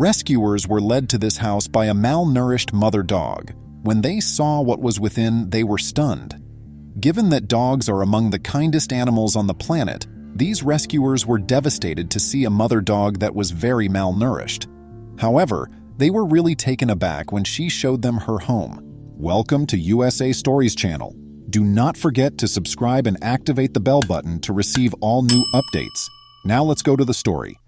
Rescuers were led to this house by a malnourished mother dog. When they saw what was within, they were stunned. Given that dogs are among the kindest animals on the planet, these rescuers were devastated to see a mother dog that was very malnourished. However, they were really taken aback when she showed them her home. Welcome to USA Stories channel. Do not forget to subscribe and activate the bell button to receive all new updates. Now let's go to the story.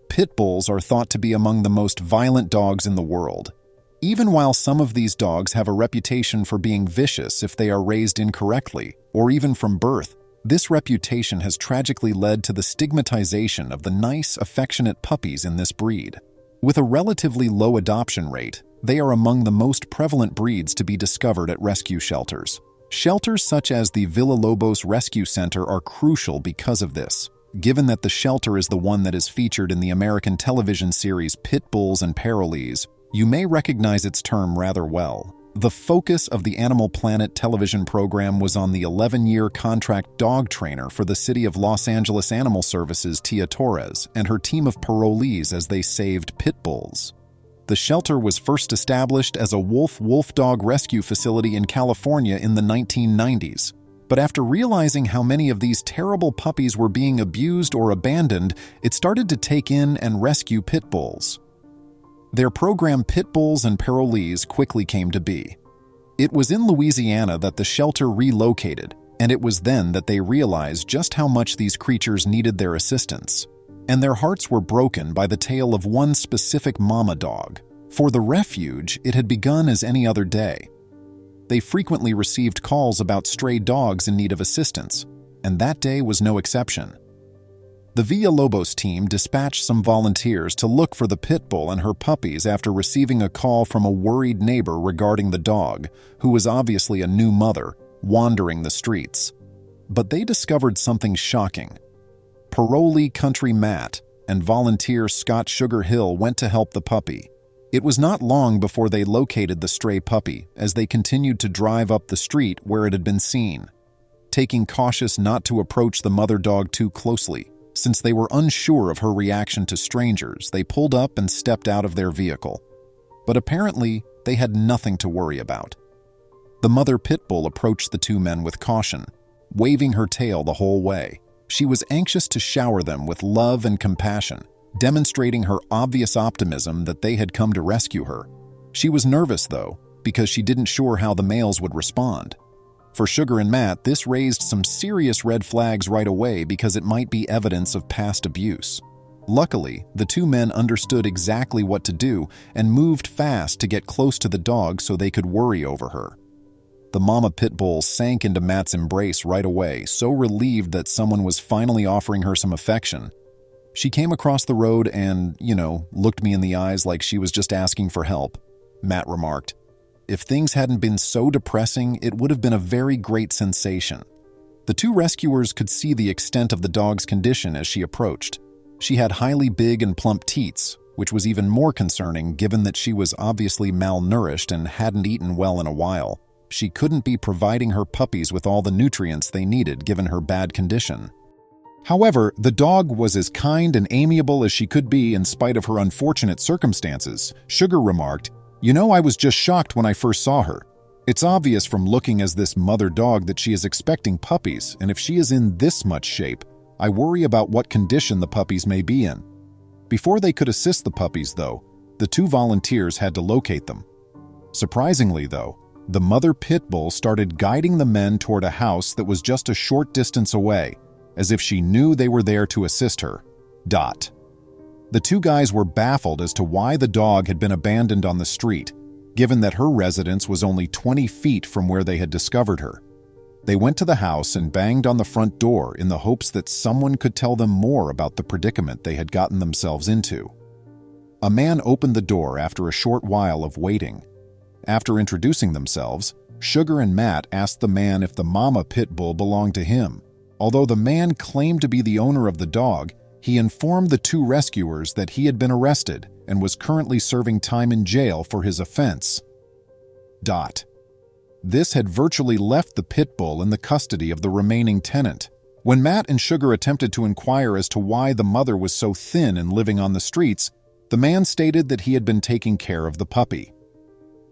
Pit bulls are thought to be among the most violent dogs in the world. Even while some of these dogs have a reputation for being vicious if they are raised incorrectly, or even from birth, this reputation has tragically led to the stigmatization of the nice, affectionate puppies in this breed. With a relatively low adoption rate, they are among the most prevalent breeds to be discovered at rescue shelters. Shelters such as the Villalobos Rescue Center are crucial because of this. Given that the shelter is the one that is featured in the American television series Pit Bulls and Parolees, you may recognize its term rather well. The focus of the Animal Planet television program was on the 11-year contract dog trainer for the City of Los Angeles Animal Services, Tia Torres, and her team of parolees as they saved pit bulls. The shelter was first established as a wolf dog rescue facility in California in the 1990s. But after realizing how many of these terrible puppies were being abused or abandoned, it started to take in and rescue pit bulls. Their program Pit Bulls and Parolees quickly came to be. It was in Louisiana that the shelter relocated, and it was then that they realized just how much these creatures needed their assistance. And their hearts were broken by the tale of one specific mama dog. For the refuge, it had begun as any other day. They frequently received calls about stray dogs in need of assistance, and that day was no exception. The Villalobos team dispatched some volunteers to look for the pit bull and her puppies after receiving a call from a worried neighbor regarding the dog, who was obviously a new mother, wandering the streets. But they discovered something shocking. Parolee Country Matt and volunteer Scott Sugar Hill went to help the puppy. It was not long before they located the stray puppy as they continued to drive up the street where it had been seen. Taking cautious not to approach the mother dog too closely, since they were unsure of her reaction to strangers, they pulled up and stepped out of their vehicle. But apparently, they had nothing to worry about. The mother pit bull approached the two men with caution, waving her tail the whole way. She was anxious to shower them with love and compassion, demonstrating her obvious optimism that they had come to rescue her. She was nervous, though, because she didn't sure how the males would respond. For Sugar and Matt, this raised some serious red flags right away because it might be evidence of past abuse. Luckily, the two men understood exactly what to do and moved fast to get close to the dog so they could worry over her. The mama pit bull sank into Matt's embrace right away, so relieved that someone was finally offering her some affection. She came across the road and, looked me in the eyes like she was just asking for help, Matt remarked. If things hadn't been so depressing, it would have been a very great sensation. The two rescuers could see the extent of the dog's condition as she approached. She had highly big and plump teats, which was even more concerning given that she was obviously malnourished and hadn't eaten well in a while. She couldn't be providing her puppies with all the nutrients they needed given her bad condition. However, the dog was as kind and amiable as she could be in spite of her unfortunate circumstances. Sugar remarked, I was just shocked when I first saw her. It's obvious from looking as this mother dog that she is expecting puppies, and if she is in this much shape, I worry about what condition the puppies may be in. Before they could assist the puppies, though, the two volunteers had to locate them. Surprisingly, though, the mother pit bull started guiding the men toward a house that was just a short distance away, as if she knew they were there to assist her. The two guys were baffled as to why the dog had been abandoned on the street, given that her residence was only 20 feet from where they had discovered her. They went to the house and banged on the front door in the hopes that someone could tell them more about the predicament they had gotten themselves into. A man opened the door after a short while of waiting. After introducing themselves, Sugar and Matt asked the man if the mama pit bull belonged to him. Although the man claimed to be the owner of the dog, he informed the two rescuers that he had been arrested and was currently serving time in jail for his offense. This had virtually left the pit bull in the custody of the remaining tenant. When Matt and Sugar attempted to inquire as to why the mother was so thin and living on the streets, The man stated that he had been taking care of the puppy.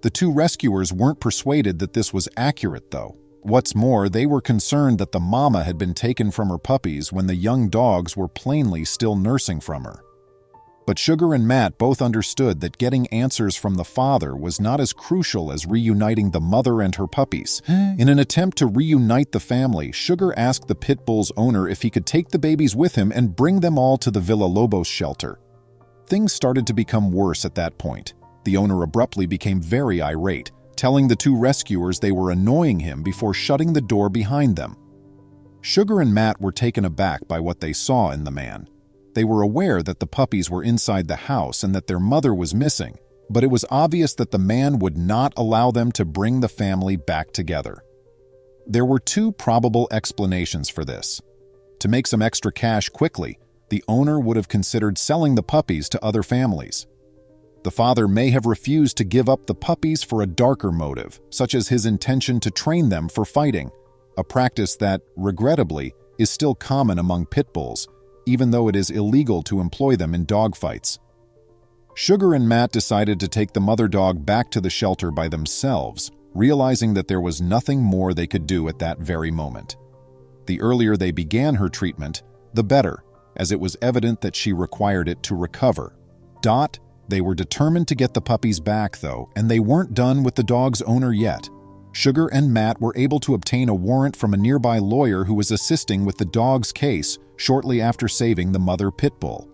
The two rescuers weren't persuaded that this was accurate, though. What's more, they were concerned that the mama had been taken from her puppies when the young dogs were plainly still nursing from her. But Sugar and Matt both understood that getting answers from the father was not as crucial as reuniting the mother and her puppies. In an attempt to reunite the family, Sugar asked the pit bull's owner if he could take the babies with him and bring them all to the Villa Lobos shelter. Things started to become worse at that point. The owner abruptly became very irate, telling the two rescuers they were annoying him before shutting the door behind them. Sugar and Matt were taken aback by what they saw in the man. They were aware that the puppies were inside the house and that their mother was missing, but it was obvious that the man would not allow them to bring the family back together. There were two probable explanations for this. To make some extra cash quickly, the owner would have considered selling the puppies to other families. The father may have refused to give up the puppies for a darker motive, such as his intention to train them for fighting, a practice that, regrettably, is still common among pit bulls, even though it is illegal to employ them in dogfights. Sugar and Matt decided to take the mother dog back to the shelter by themselves, realizing that there was nothing more they could do at that very moment. The earlier they began her treatment, the better, as it was evident that she required it to recover. They were determined to get the puppies back, though, and they weren't done with the dog's owner yet. Sugar and Matt were able to obtain a warrant from a nearby lawyer who was assisting with the dog's case shortly after saving the mother pit bull.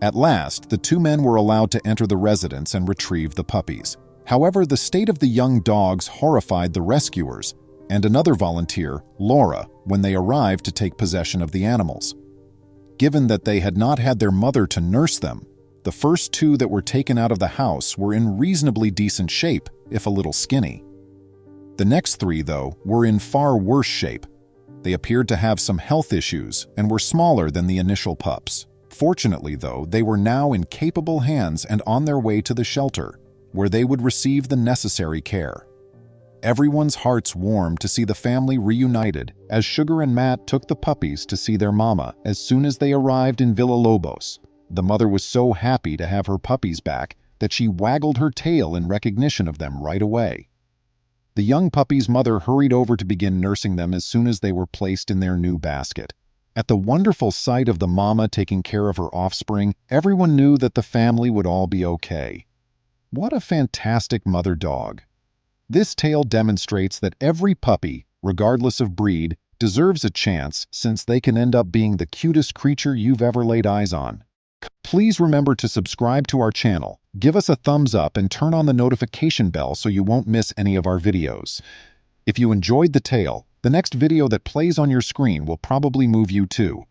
At last, the two men were allowed to enter the residence and retrieve the puppies. However, the state of the young dogs horrified the rescuers and another volunteer, Laura, when they arrived to take possession of the animals. Given that they had not had their mother to nurse them, the first two that were taken out of the house were in reasonably decent shape, if a little skinny. The next three, though, were in far worse shape. They appeared to have some health issues and were smaller than the initial pups. Fortunately, though, they were now in capable hands and on their way to the shelter, where they would receive the necessary care. Everyone's hearts warmed to see the family reunited as Sugar and Matt took the puppies to see their mama as soon as they arrived in Villa Lobos. The mother was so happy to have her puppies back that she waggled her tail in recognition of them right away. The young puppy's mother hurried over to begin nursing them as soon as they were placed in their new basket. At the wonderful sight of the mama taking care of her offspring, everyone knew that the family would all be okay. What a fantastic mother dog! This tale demonstrates that every puppy, regardless of breed, deserves a chance, since they can end up being the cutest creature you've ever laid eyes on. Please remember to subscribe to our channel, give us a thumbs up, and turn on the notification bell so you won't miss any of our videos. If you enjoyed the tale, the next video that plays on your screen will probably move you too.